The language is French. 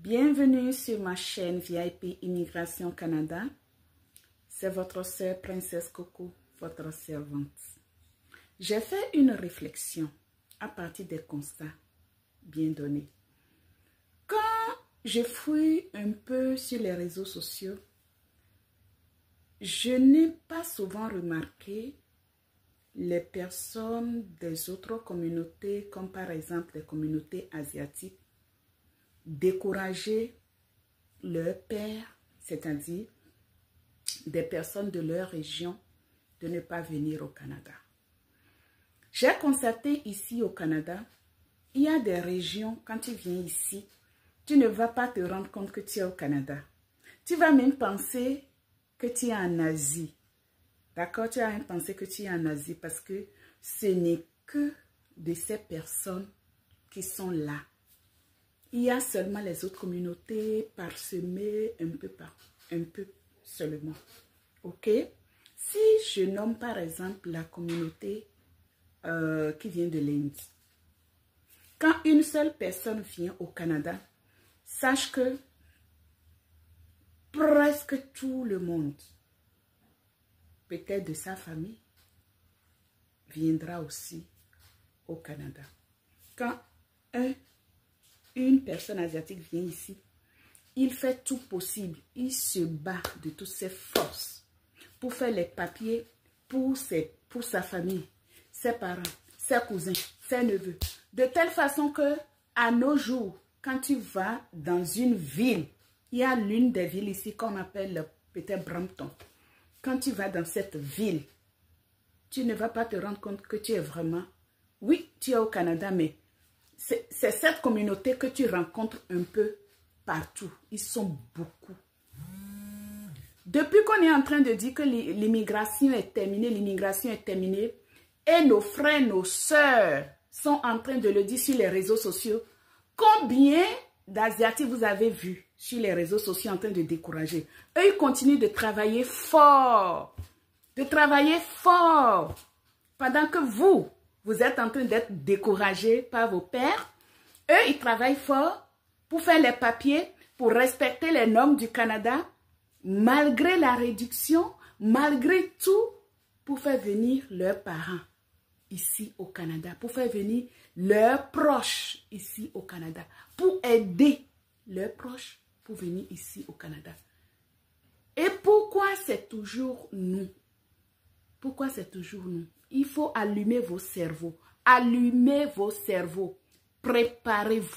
Bienvenue sur ma chaîne VIP Immigration Canada. C'est votre sœur Princesse Coco, votre servante. J'ai fait une réflexion à partir des constats bien donnés. Quand je fouille un peu sur les réseaux sociaux, je n'ai pas souvent remarqué les personnes des autres communautés, comme par exemple les communautés asiatiques, décourager leurs pères, c'est-à-dire des personnes de leur région, de ne pas venir au Canada. J'ai constaté ici au Canada, il y a des régions, quand tu viens ici, tu ne vas pas te rendre compte que tu es au Canada. Tu vas même penser que tu es en Asie. D'accord? Tu vas même penser que tu es en Asie parce que ce n'est que de ces personnes qui sont là. Il y a seulement les autres communautés parsemées un peu seulement. Ok? Si je nomme par exemple la communauté qui vient de l'Inde, quand une seule personne vient au Canada, sache que presque tout le monde, peut-être de sa famille, viendra aussi au Canada. Quand une personne asiatique vient ici, il fait tout possible, il se bat de toutes ses forces pour faire les papiers pour sa famille, ses parents, ses cousins, ses neveux. De telle façon que, à nos jours, quand tu vas dans une ville, il y a l'une des villes ici qu'on appelle peut-être Brampton. Quand tu vas dans cette ville, tu ne vas pas te rendre compte que tu es vraiment, oui, tu es au Canada, mais c'est cette communauté que tu rencontres un peu partout. Ils sont beaucoup. Depuis qu'on est en train de dire que l'immigration est terminée, et nos frères, nos sœurs sont en train de le dire sur les réseaux sociaux, combien d'Asiatiques vous avez vu sur les réseaux sociaux en train de décourager? Eux, ils continuent de travailler fort. Pendant que vous êtes en train d'être découragés par vos pères. Eux, ils travaillent fort pour faire les papiers, pour respecter les normes du Canada, malgré la réduction, malgré tout, pour faire venir leurs parents ici au Canada, pour faire venir leurs proches ici au Canada, pour aider leurs proches pour venir ici au Canada. Et pourquoi c'est toujours nous? Pourquoi c'est toujours nous? Il faut allumer vos cerveaux. Allumez vos cerveaux. Préparez-vous.